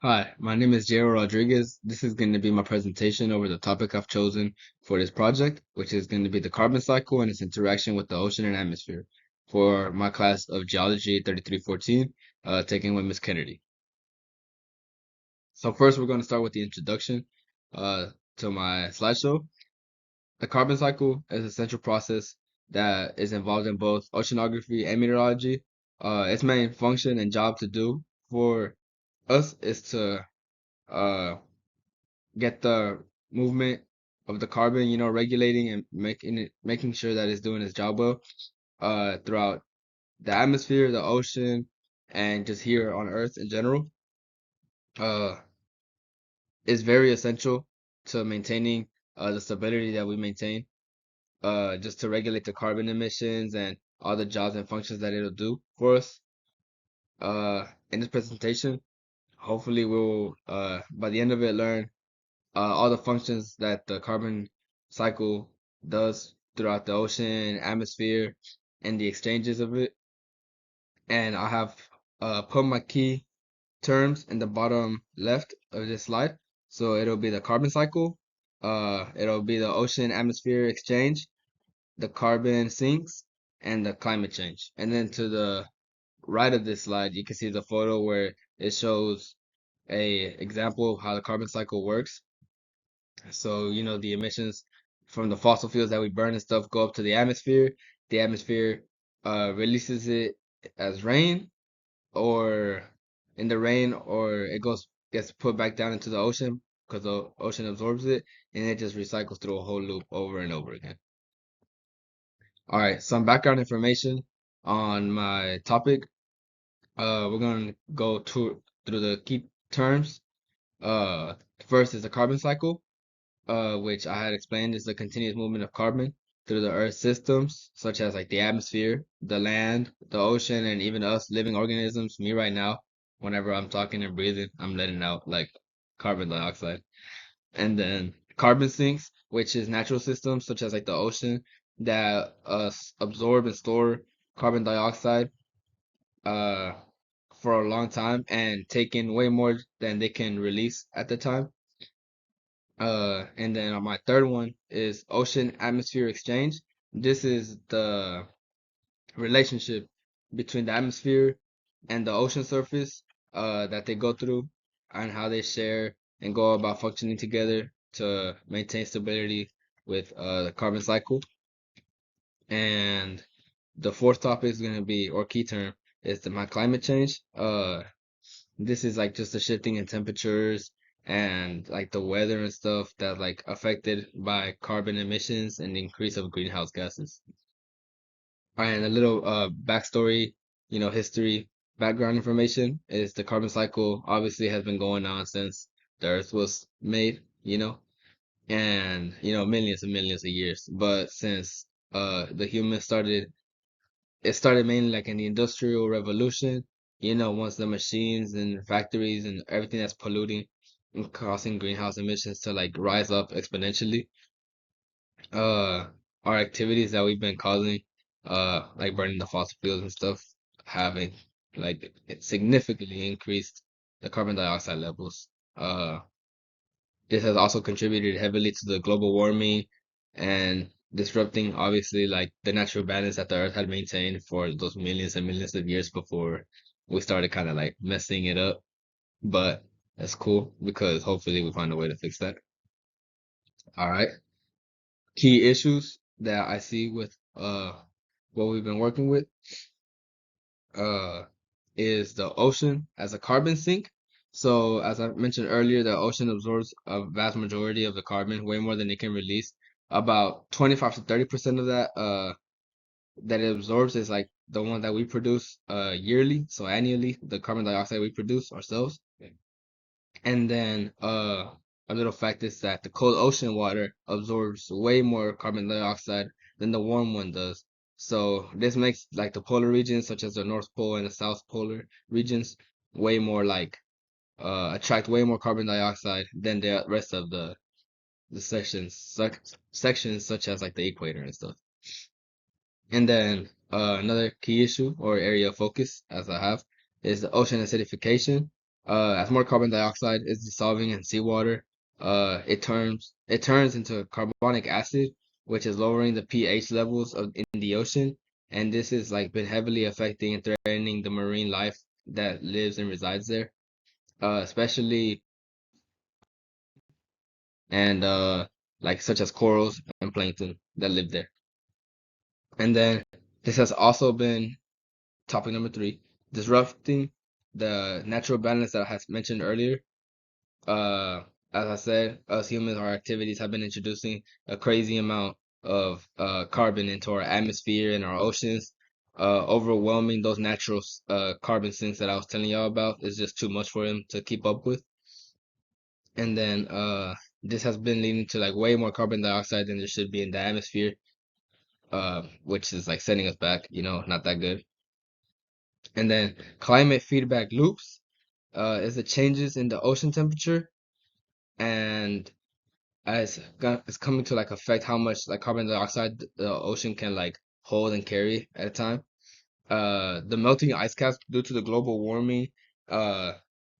Hi, my name is Jairo Rodriguez. This is going to be my presentation over the topic I've chosen for this project, which is going to be the carbon cycle and its interaction with the ocean and atmosphere for my class of Geology 3314, taken with Miss Kennedy. So first, we're going to start with the introduction uh, to my slideshow. The carbon cycle is a central process that is involved in both oceanography and meteorology. Its main function and job to do for us is to uh, get the movement of the carbon, regulating and making sure that it's doing its job well, throughout the atmosphere, the ocean, and just here on Earth in general. Uh, is very essential to maintaining the stability that we maintain, just to regulate the carbon emissions and all the jobs and functions that it'll do for us. In this presentation, hopefully we'll by the end of it learn all the functions that the carbon cycle does throughout the ocean, atmosphere, and the exchanges of it. And I have put my key terms in the bottom left of this slide. So it'll be the carbon cycle, it'll be the ocean atmosphere exchange, the carbon sinks, and the climate change. And then to the right of this slide, you can see the photo where it shows a example of how the carbon cycle works. So, the emissions from the fossil fuels that we burn and stuff go up to the atmosphere. The atmosphere releases it as rain, or in the rain, or it gets put back down into the ocean because the ocean absorbs it, and it just recycles through a whole loop over and over again. All right, some background information on my topic. We're gonna go through the key terms. First is the carbon cycle, which I had explained is the continuous movement of carbon through the Earth's systems, such as like the atmosphere, the land, the ocean, and even us living organisms. Me right now, whenever I'm talking and breathing, I'm letting out like carbon dioxide. And then carbon sinks, which is natural systems such as like the ocean that absorb and store carbon dioxide uh for a long time and take in way more than they can release at the time. And then on my third one is ocean atmosphere exchange. This is the relationship between the atmosphere and the ocean surface that they go through, and how they share and go about functioning together to maintain stability with the carbon cycle. And the fourth topic is going to be, or key term, is my climate change. This is like just the shifting in temperatures and like the weather and stuff that like affected by carbon emissions and the increase of greenhouse gases. All right, and a little backstory, history, background information is the carbon cycle obviously has been going on since the Earth was made, and millions and millions of years. But since the humans started, it started mainly like in the Industrial Revolution, once the machines and factories and everything that's polluting and causing greenhouse emissions to like rise up exponentially. Uh, our activities that we've been causing, like burning the fossil fuels and stuff, having like it significantly increased the carbon dioxide levels. This has also contributed heavily to the global warming and disrupting, obviously, like the natural balance that the Earth had maintained for those millions and millions of years before we started kind of like messing it up. But that's cool because hopefully we find a way to fix that. All right. Key issues that I see with what we've been working with uh is the ocean as a carbon sink. So as I mentioned earlier, the ocean absorbs a vast majority of the carbon, way more than it can release. About 25 to 30% of that that it absorbs is like the one that we produce yearly, so annually, the carbon dioxide we produce ourselves. And then a little fact is that the cold ocean water absorbs way more carbon dioxide than the warm one does. So this makes like the polar regions, such as the North Pole and the South Polar regions, way more like attract way more carbon dioxide than the rest of the sections such as like the equator and stuff. And then another key issue or area of focus, as I have, is the ocean acidification. As more carbon dioxide is dissolving in seawater, it turns into carbonic acid, which is lowering the pH levels in the ocean, and this is like been heavily affecting and threatening the marine life that lives and resides there, especially and like such as corals and plankton that live there. And then this has also been topic number three, disrupting the natural balance that I had mentioned earlier. Uh, as I said, us humans, our activities have been introducing a crazy amount of carbon into our atmosphere and our oceans. Overwhelming those natural carbon sinks that I was telling y'all about is just too much for them to keep up with. And then this has been leading to like way more carbon dioxide than there should be in the atmosphere, which is like setting us back, not that good. And then climate feedback loops is the changes in the ocean temperature, and it's coming to like affect how much like carbon dioxide the ocean can like hold and carry at a time. The melting ice caps due to the global warming, uh,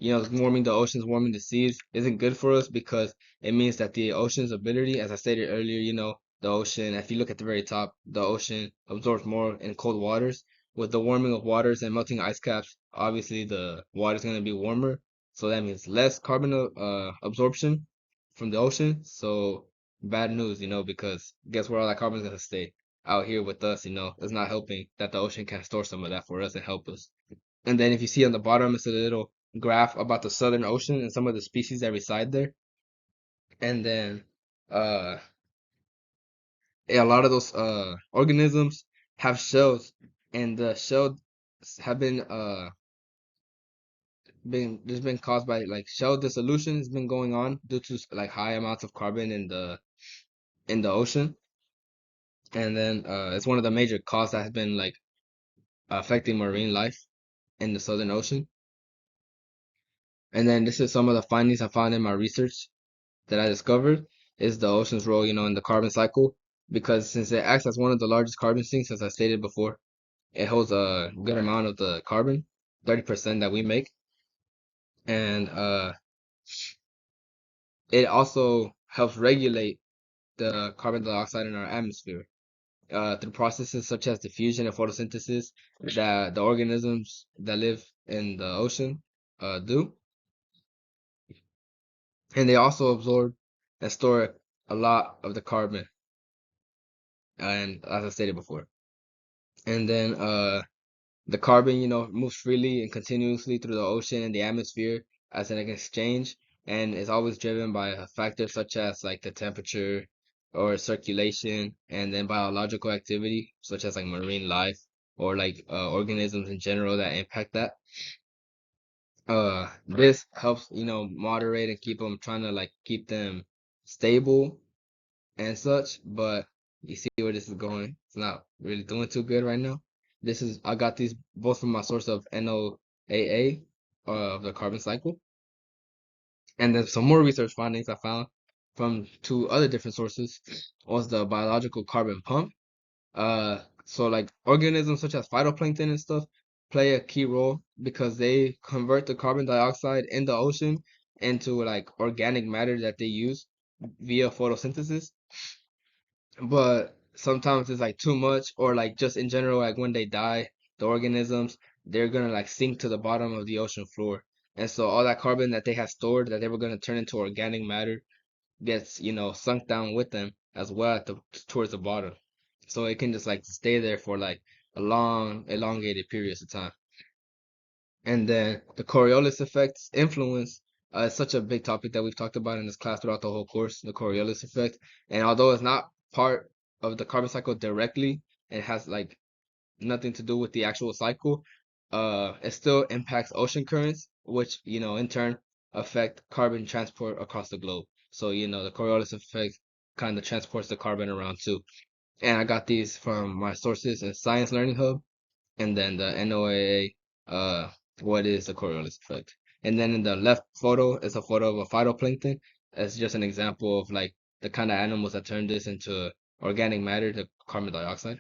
warming the oceans, warming the seas isn't good for us because it means that the ocean's ability, as I stated earlier, the ocean, if you look at the very top, the ocean absorbs more in cold waters. With the warming of waters and melting ice caps, obviously the water's going to be warmer, so that means less carbon absorption from the ocean. So bad news, because guess where all that carbon's going to stay? Out here with us, it's not helping that the ocean can store some of that for us and help us. And then if you see on the bottom, it's a little graph about the Southern Ocean and some of the species that reside there. And then uh a lot of those organisms have shells, and the shells have been caused by like shell dissolution has been going on due to like high amounts of carbon in the ocean. And then it's one of the major causes that has been like affecting marine life in the Southern Ocean. And then this is some of the findings I found in my research that I discovered is the ocean's role, in the carbon cycle. Because since it acts as one of the largest carbon sinks, as I stated before, it holds a good amount of the carbon, 30% that we make. And it also helps regulate the carbon dioxide in our atmosphere through processes such as diffusion and photosynthesis that the organisms that live in the ocean do. And they also absorb and store a lot of the carbon, and as I stated before. And then the carbon, moves freely and continuously through the ocean and the atmosphere as an exchange, and is always driven by a factor such as like the temperature or circulation, and then biological activity such as like marine life or like organisms in general that impact that. This helps, moderate and keep them trying to like keep them stable and such, but you see where this is going. It's not really doing too good right now. I got these both from my source of NOAA of the carbon cycle, and then some more research findings I found from two other different sources was the biological carbon pump. So like organisms such as phytoplankton and stuff play a key role because they convert the carbon dioxide in the ocean into like organic matter that they use via photosynthesis. But sometimes it's like too much, or like just in general, like when they die, the organisms, they're gonna like sink to the bottom of the ocean floor. And so all that carbon that they had stored that they were gonna turn into organic matter gets, sunk down with them as well towards the bottom. So it can just like stay there for like a long, elongated periods of time. And then the Coriolis effect's influence is such a big topic that we've talked about in this class throughout the whole course, the Coriolis effect. And although it's not part of the carbon cycle directly, it has like nothing to do with the actual cycle, it still impacts ocean currents, which, in turn affect carbon transport across the globe. So, the Coriolis effect kind of transports the carbon around too. And I got these from my sources in Science Learning Hub, and then the NOAA, uh, what is the Coriolis effect? And then in the left photo is a photo of a phytoplankton. It's just an example of like the kind of animals that turn this into organic matter, the carbon dioxide.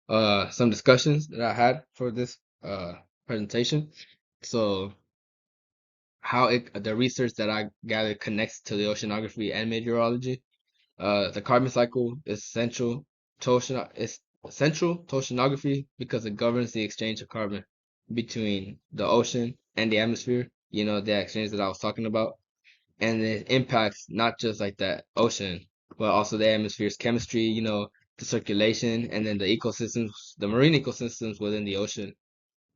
Some discussions that I had for this presentation So how the research that I gathered connects to the oceanography and meteorology. The carbon cycle is central to oceanography because it governs the exchange of carbon between the ocean and the atmosphere. You know, the exchange that I was talking about, and it impacts not just like the ocean, but also the atmosphere's chemistry. You know, the circulation, and then the ecosystems, the marine ecosystems within the ocean.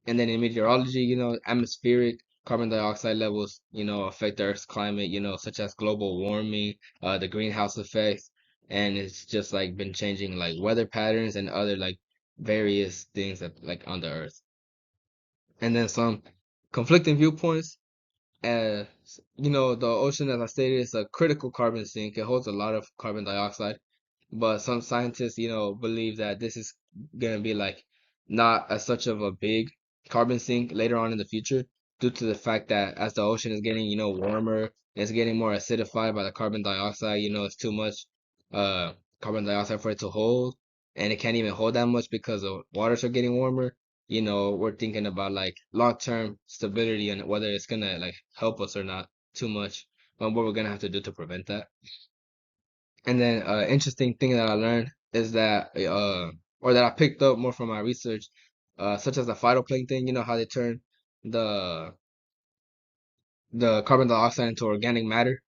And then in meteorology, you know, atmospheric carbon dioxide levels, you know, affect the Earth's climate, you know, such as global warming, the greenhouse effects, and it's just like been changing like weather patterns and other like various things that like on the Earth. And then some conflicting viewpoints. You know, the ocean, as I stated, is a critical carbon sink. It holds a lot of carbon dioxide, but some scientists, you know, believe that this is gonna be like not as such of a big carbon sink later on in the future, due to the fact that as the ocean is getting, you know, warmer, it's getting more acidified by the carbon dioxide. You know, it's too much uh carbon dioxide for it to hold, and it can't even hold that much because the waters are getting warmer. You know, we're thinking about like long-term stability and whether it's gonna like help us or not too much, what we're gonna have to do to prevent that. And then interesting thing that I learned is that or that I picked up more from my research, such as the phytoplankton, you know how they turn the carbon dioxide into organic matter.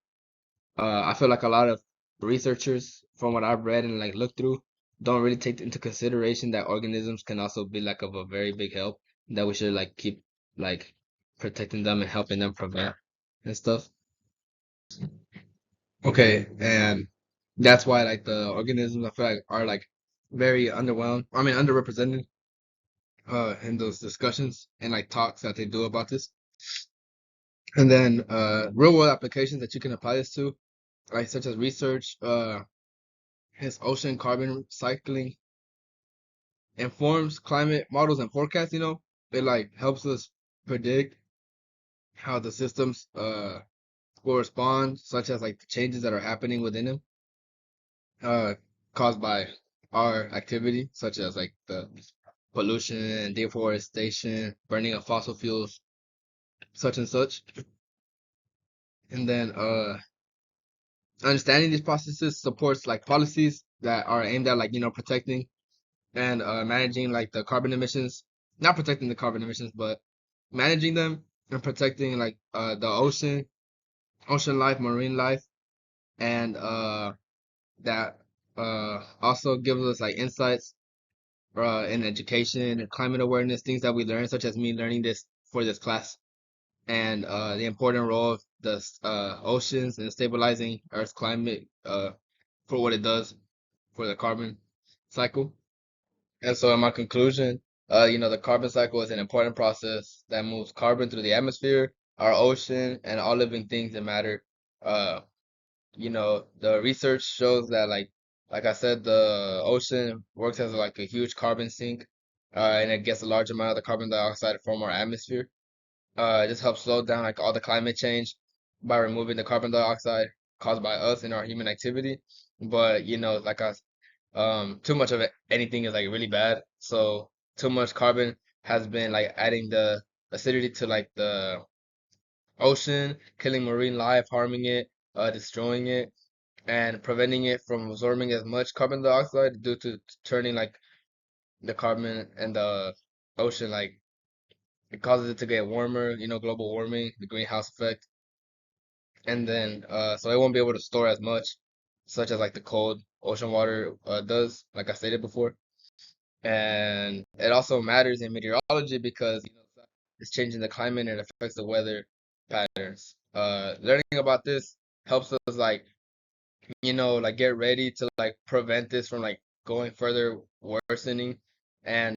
I feel like a lot of researchers, from what I've read and like looked through, don't really take into consideration that organisms can also be like of a very big help, that we should like keep like protecting them and helping them prevent and stuff. Okay, and that's why like the organisms I feel like are like very underwhelmed. I mean underrepresented in those discussions and like talks that they do about this. And then real world applications that you can apply this to, like such as research, his ocean carbon cycling informs climate models and forecasts, you know. It like helps us predict how the systems will respond, such as like the changes that are happening within them, uh caused by our activity, such as like the pollution, deforestation, burning of fossil fuels, such and such. And then understanding these processes supports like policies that are aimed at like, you know, protecting and managing like the carbon emissions, not protecting the carbon emissions, but managing them and protecting like the ocean life, marine life, and that also gives us like insights in education and climate awareness, things that we learn, such as me learning this for this class, and the important role of the oceans in stabilizing Earth's climate for what it does for the carbon cycle. And so, in my conclusion, you know, the carbon cycle is an important process that moves carbon through the atmosphere, our ocean, and all living things that matter. Uh, you know, the research shows that, like I said, the ocean works as like a huge carbon sink, and it gets a large amount of the carbon dioxide from our atmosphere. This helps slow down like all the climate change by removing the carbon dioxide caused by us and our human activity. But you know, too much of it, anything is like really bad. So too much carbon has been like adding the acidity to like the ocean, killing marine life, harming it, destroying it, and preventing it from absorbing as much carbon dioxide due to turning like the carbon and the ocean like it causes it to get warmer, you know, global warming, the greenhouse effect, and then so it won't be able to store as much, such as like the cold ocean water does, like I stated before. And it also matters in meteorology because you know it's changing the climate and it affects the weather patterns. Learning about this helps us like you know like get ready to like prevent this from like going further worsening, and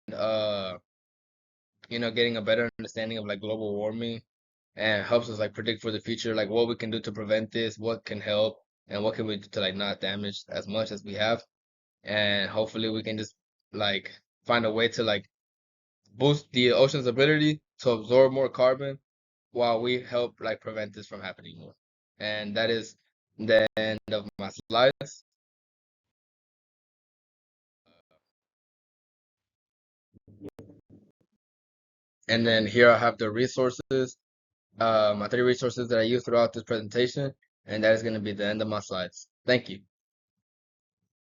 you know getting a better understanding of like global warming, and helps us like predict for the future like what we can do to prevent this, what can help, and what can we do to like not damage as much as we have, and hopefully we can just like find a way to like boost the ocean's ability to absorb more carbon while we help like prevent this from happening more. And that is the end of my slides. And then here I have the resources, my 3 resources that I use throughout this presentation, and that is going to be the end of my slides. Thank you.